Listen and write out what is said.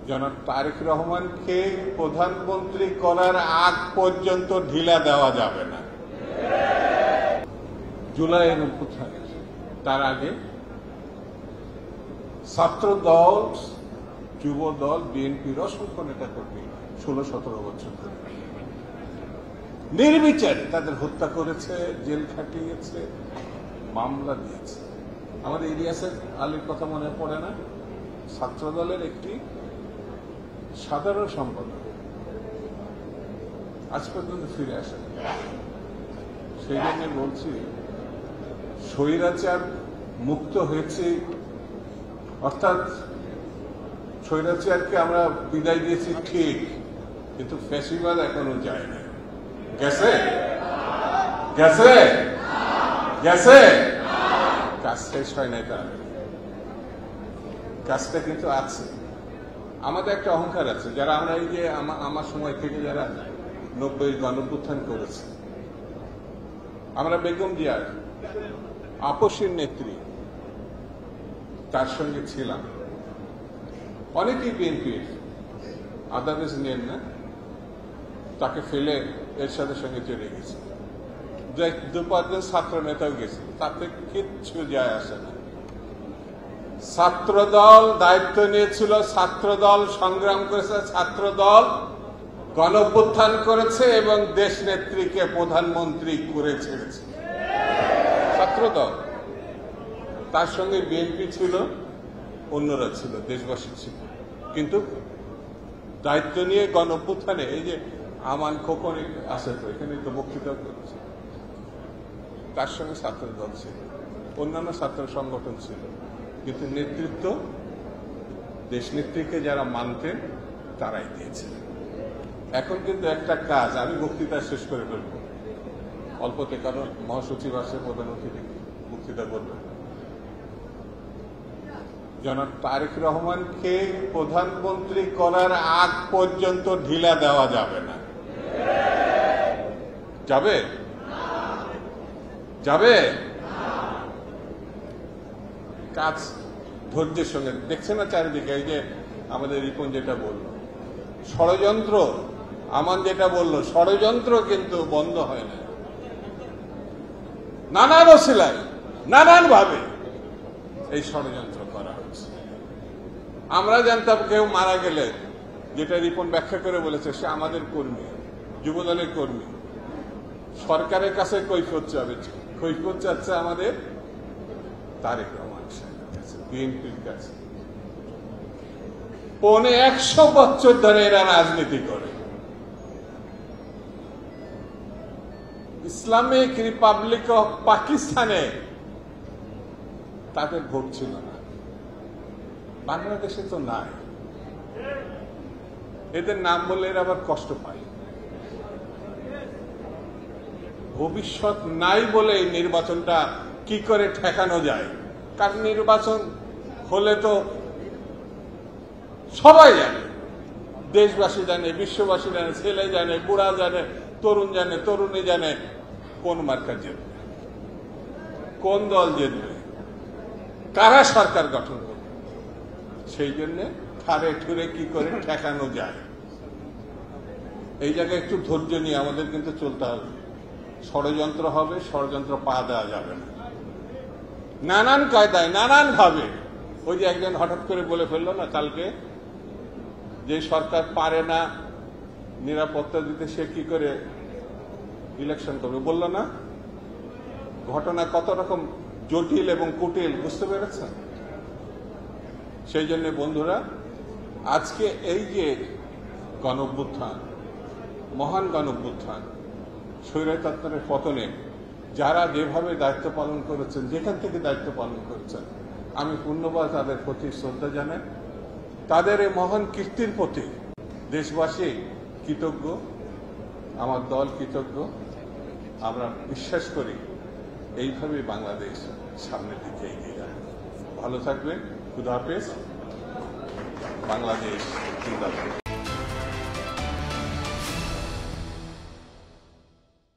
জনাব তারেক রহমানকে প্রধানমন্ত্রী করার আগ পর্যন্ত ঢিলা দেওয়া যাবে না। জুলাইয়ের অভ্যুত্থান, তার আগে ছাত্র দল, যুব দল, বিএনপির অসংখ্য নেতা কর্মী 16-17 বছর ধরে নির্বিচারে তাদের হত্যা করেছে, জেল খাটিয়েছে, মামলা দিয়েছে। আমাদের ইলিয়াসের আলীর কথা মনে পড়ে না? ছাত্র দলের একটি সাধারণ সম্পাদক আজ পর্যন্ত ফিরে আসেন। সেই জন্য বলছি, স্বৈরাচার মুক্ত হয়েছে, অর্থাৎ স্বৈরাচারকে আমরা বিদায় দিয়েছি ঠিক, কিন্তু ফ্যাসিবাদ এখনো যায় না। গেছে গেছে গেছে কাজ শেষ হয় নাই, তার কাজটা কিন্তু আছে। আমাদের একটা অহংকার আছে, যারা আমরা এই যে আমার সময় থেকে যারা 90 গণঅভ্যুত্থান করেছে, আমরা বেগম জিয়ার আপসীর নেত্রী, তার সঙ্গে ছিলাম। অনেকেই বিএনপির আদারওয়াইজ নেন না, তাকে ফেলে এরশাদের সঙ্গে চলে গেছে। 2-5 জন ছাত্র নেতাও গেছে, তাতে কিচ্ছু যায় আসে না। ছাত্রদল দায়িত্ব নিয়েছিল, ছাত্রদল সংগ্রাম করেছে, ছাত্রদল গণঅভ্যুত্থান করেছে এবং দেশ নেত্রীকে প্রধানমন্ত্রী করে ছেড়েছে ছাত্রদল। তার সঙ্গে বিএনপি ছিল, অন্যরা ছিল, দেশবাসী ছিল, কিন্তু দায়িত্ব নিয়ে গণঅভ্যুত্থানে এই যে আমান খোকন আছে, তো এখানে তো বক্তৃতা করেছে, তার সঙ্গে ছাত্রদল ছিল, অন্যান্য ছাত্র সংগঠন ছিল, কিন্তু নেতৃত্ব দেশনেত্রীকে যারা মানতেন তারাই দিয়েছিলেন। এখন কিন্তু একটা কাজ, আমি বক্তৃতা শেষ করে ফেলব অল্পতে, কারণ মহাসচিব আসে, প্রধান অতিথি বক্তৃতা করবেন। জনাব তারেক রহমানকে প্রধানমন্ত্রী করার আগ পর্যন্ত ঢিলা দেওয়া যাবে না। যাবে যাবে কাজ ধৈর্যের সঙ্গে দেখছে না চারিদিকে। এই যে আমাদের রিপন যেটা বলল, ষড়যন্ত্র, আমান যেটা বলল, ষড়যন্ত্র কিন্তু বন্ধ হয় না। নানান ওসিলায়, নানান ভাবে এই ষড়যন্ত্র করা হচ্ছে। আমরা জানতাম কেউ মারা গেলে, যেটা রিপন ব্যাখ্যা করে বলেছে, সে আমাদের কর্মী, যুবদলের কর্মী, সরকারের কাছে কৈফিয়ত চাবে, কৈফিয়ত চাচ্ছে আমাদের তারেক রহমান সাহেবের কাছে, বিএনপির কাছে। 150 বছর ধরে এরা রাজনীতি করে। ইসলামিক রিপাবলিক অফ পাকিস্তানে তাদের ভোট ছিল না, বাংলাদেশে তো নাই। এদের নাম বললে এরা আবার কষ্ট পায়। ভবিষ্যৎ নাই বলে এই নির্বাচনটা কি করে ঠেকানো যায়, কারণ নির্বাচন হলে তো সবাই জানে, দেশবাসী জানে, বিশ্ববাসী জানে, ছেলে জানে, বুড়া জানে, তরুণ জানে, তরুণী জানে কোন মার্কা জিতবে, কোন দল জিতবে, কারা সরকার গঠন করবে। সেই জন্য ঠারে ঠুরে কি করে ঠেকানো যায়, এই জায়গায় একটু ধৈর্য নিয়ে আমাদের কিন্তু চলতে হবে। ষড়যন্ত্র হবে, ষড়যন্ত্র পা দেওয়া যাবে না, নানান কায়দায়, নানান ভাবে। ওই যে একজন হঠাৎ করে বলে ফেললো না কালকে, যে সরকার পারে না নিরাপত্তা দিতে, সে কি করে ইলেকশন করবে, বলল না? ঘটনা কত রকম জটিল এবং কুটিল, বুঝতে পেরেছেন? সেই জন্য বন্ধুরা, আজকে এই যে গণঅভ্যুত্থান, মহান গণঅভ্যুত্থান, স্বৈরতন্ত্রের পতনে যারা যেভাবে দায়িত্ব পালন করেছেন, যেখান থেকে দায়িত্ব পালন করেছেন, আমি পূর্ণবার তাদের প্রতি শ্রদ্ধা জানাই। তাদের এই মহান কীর্তির প্রতি দেশবাসী কৃতজ্ঞ, আমার দল কৃতজ্ঞ। আমরা বিশ্বাস করি এইভাবে বাংলাদেশ সামনের দিকে এগিয়ে যাবে। ভালো থাকবেন। খুদা হাফেজ। বাংলাদেশ জিন্দাবাদ।